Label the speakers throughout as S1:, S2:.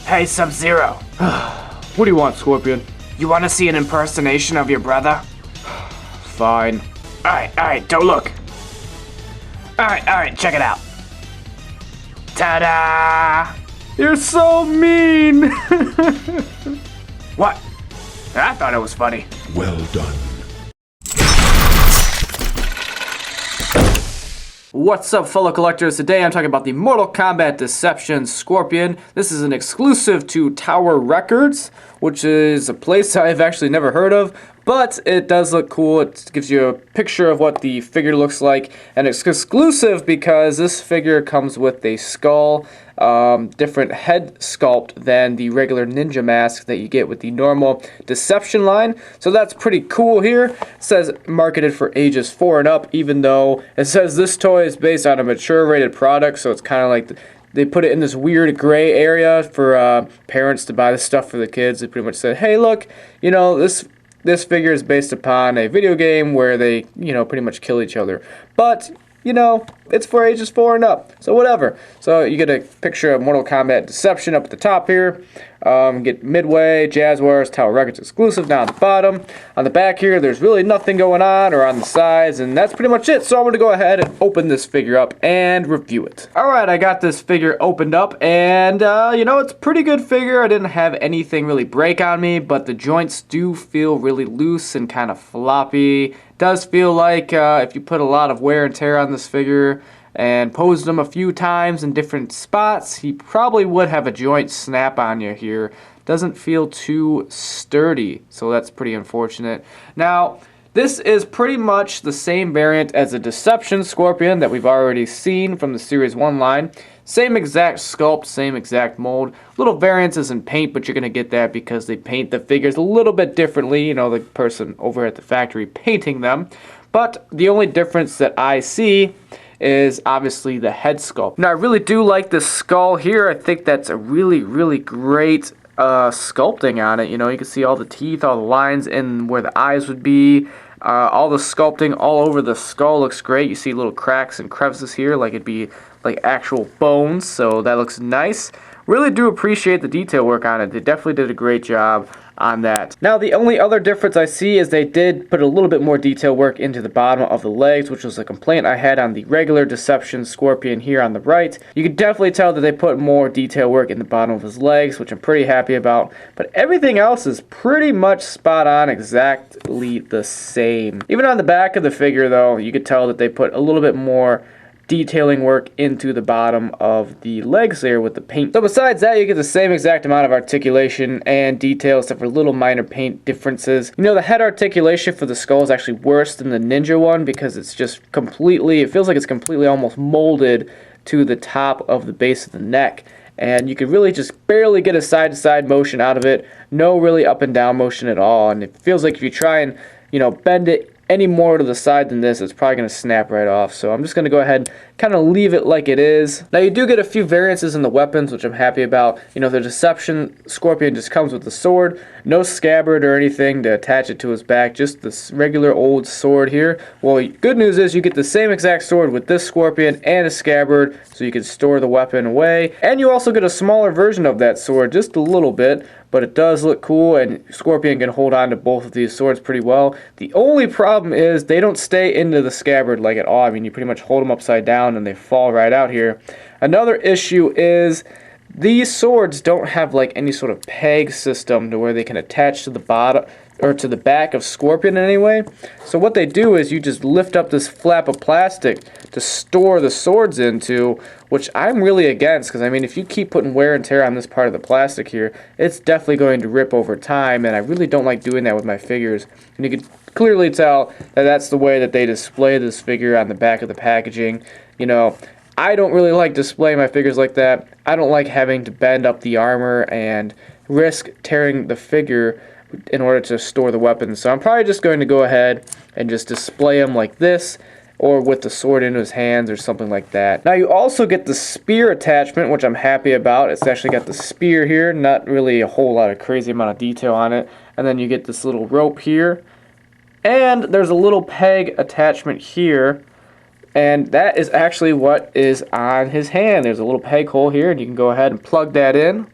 S1: Hey, Sub-Zero.
S2: What do you want, Scorpion?
S1: You want to see an impersonation of your brother?
S2: Fine.
S1: Alright, don't look. Alright, check it out. Ta-da!
S2: You're so mean!
S1: What? I thought it was funny.
S3: Well done.
S2: What's up, fellow collectors? Today I'm talking about the Mortal Kombat Deception Scorpion. This is an exclusive to Tower Records, which is a place I've actually never heard of, but it does look cool. It gives you a picture of what the figure looks like, and it's exclusive because this figure comes with a skull, different head sculpt than the regular ninja mask that you get with the normal Deception line. So that's pretty cool here. It says marketed for ages 4 and up, even though it says this toy is based on a mature rated product, so it's kind of like they put it in this weird gray area for parents to buy the stuff for the kids. They pretty much said, hey, look, you know, this figure is based upon a video game where they, you know, pretty much kill each other. But, you know, it's for ages 4 and up, so whatever. So you get a picture of Mortal Kombat Deception up at the top here. Get Midway, Jazwares, Tower Records exclusive down at the bottom. On the back here, there's really nothing going on, or on the sides, and that's pretty much it. So I'm going to go ahead and open this figure up and review it. Alright, I got this figure opened up, and, you know, it's a pretty good figure. I didn't have anything really break on me, but the joints do feel really loose and kind of floppy. Does feel like if you put a lot of wear and tear on this figure and posed him a few times in different spots, he probably would have a joint snap on you here. Doesn't feel too sturdy, so that's pretty unfortunate. Now, this is pretty much the same variant as a Deception Scorpion that we've already seen from the Series 1 line. Same exact sculpt, same exact mold. Little variances in paint, but you're going to get that because they paint the figures a little bit differently. You know, the person over at the factory painting them. But the only difference that I see is obviously the head sculpt. Now, I really do like this skull here. I think that's a really, really great sculpting on it. You know, you can see all the teeth, all the lines, and where the eyes would be. All the sculpting all over the skull looks great. You see little cracks and crevices here like it'd be like actual bones, so that looks nice. Really do appreciate the detail work on it. They definitely did a great job on that. Now, the only other difference I see is they did put a little bit more detail work into the bottom of the legs, which was a complaint I had on the regular Deception Scorpion here on the right. You can definitely tell that they put more detail work in the bottom of his legs, which I'm pretty happy about. But everything else is pretty much spot on, exactly the same. Even on the back of the figure, though, you could tell that they put a little bit more detailing work into the bottom of the legs there with the paint. So besides that, you get the same exact amount of articulation and detail except for little minor paint differences. You know, the head articulation for the skull is actually worse than the ninja one because it's just completely, it feels like it's completely almost molded to the top of the base of the neck. And you can really just barely get a side-to-side motion out of it. No really up and down motion at all. And it feels like if you try and, you know, bend it any more to the side than this, it's probably going to snap right off. So I'm just going to go ahead and kind of leave it like it is. Now, you do get a few variances in the weapons, which I'm happy about. You know, the Deception Scorpion just comes with the sword. No scabbard or anything to attach it to his back. Just this regular old sword here. Well, good news is you get the same exact sword with this Scorpion and a scabbard, so you can store the weapon away. And you also get a smaller version of that sword, just a little bit. But it does look cool, and Scorpion can hold on to both of these swords pretty well. The only problem is they don't stay into the scabbard like at all. I mean, you pretty much hold them upside down and they fall right out here. Another issue is these swords don't have like any sort of peg system to where they can attach to the bottom or to the back of Scorpion in any way. So what they do is you just lift up this flap of plastic to store the swords into, which I'm really against, because I mean, if you keep putting wear and tear on this part of the plastic here, it's definitely going to rip over time, and I really don't like doing that with my figures. And you can clearly tell that that's the way that they display this figure on the back of the packaging. You know, I don't really like displaying my figures like that. I don't like having to bend up the armor and risk tearing the figure in order to store the weapons. So I'm probably just going to go ahead and just display them like this, or with the sword in his hands or something like that. Now, you also get the spear attachment, which I'm happy about. It's actually got the spear here, not really a whole lot of crazy amount of detail on it. And then you get this little rope here. And there's a little peg attachment here. And that is actually what is on his hand. There's a little peg hole here, and you can go ahead and plug that in.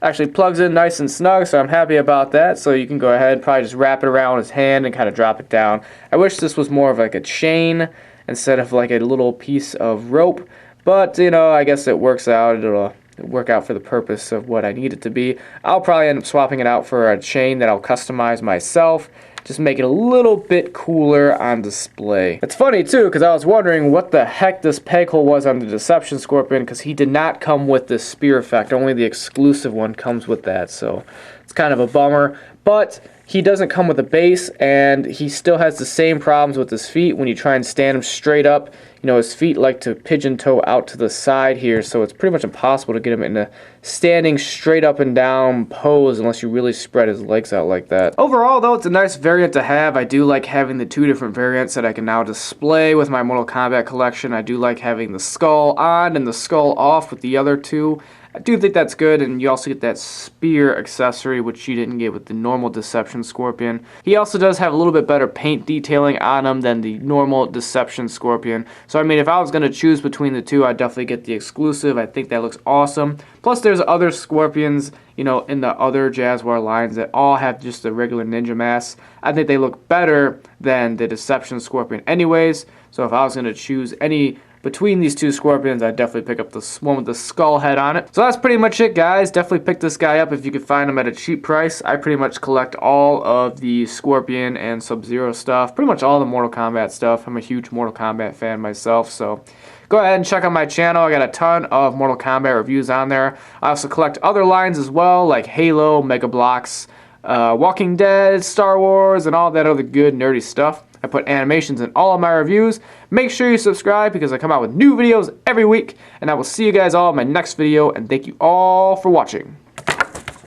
S2: Actually plugs in nice and snug, so I'm happy about that. So you can go ahead and probably just wrap it around his hand and kind of drop it down. I wish this was more of like a chain instead of like a little piece of rope, but you know, I guess it works out. It'll work out for the purpose of what I need it to be. I'll probably end up swapping it out for a chain that I'll customize myself. Just make it a little bit cooler on display. It's funny too, because I was wondering what the heck this peg hole was on the Deception Scorpion, because he did not come with this spear effect. Only the exclusive one comes with that, so it's kind of a bummer. But he doesn't come with a base, and he still has the same problems with his feet. When you try and stand him straight up, you know, his feet like to pigeon toe out to the side here, so it's pretty much impossible to get him in a standing straight up and down pose unless you really spread his legs out like that. Overall, though, it's a nice variant to have. I do like having the two different variants that I can now display with my Mortal Kombat collection. I do like having the skull on and the skull off with the other two. I do think that's good, and you also get that spear accessory, which you didn't get with the normal Deception Scorpion. He also does have a little bit better paint detailing on him than the normal Deception Scorpion. So, I mean, if I was going to choose between the two, I'd definitely get the exclusive. I think that looks awesome. Plus, there's other Scorpions, you know, in the other Jazwares lines that all have just the regular ninja mask. I think they look better than the Deception Scorpion anyways. So, if I was going to choose any between these two Scorpions, I'd definitely pick up the one with the skull head on it. So that's pretty much it, guys. Definitely pick this guy up if you can find him at a cheap price. I pretty much collect all of the Scorpion and Sub-Zero stuff. Pretty much all the Mortal Kombat stuff. I'm a huge Mortal Kombat fan myself, so go ahead and check out my channel. I got a ton of Mortal Kombat reviews on there. I also collect other lines as well, like Halo, Mega Bloks, Walking Dead, Star Wars, and all that other good nerdy stuff. I put animations in all of my reviews. Make sure you subscribe because I come out with new videos every week. And I will see you guys all in my next video. And thank you all for watching.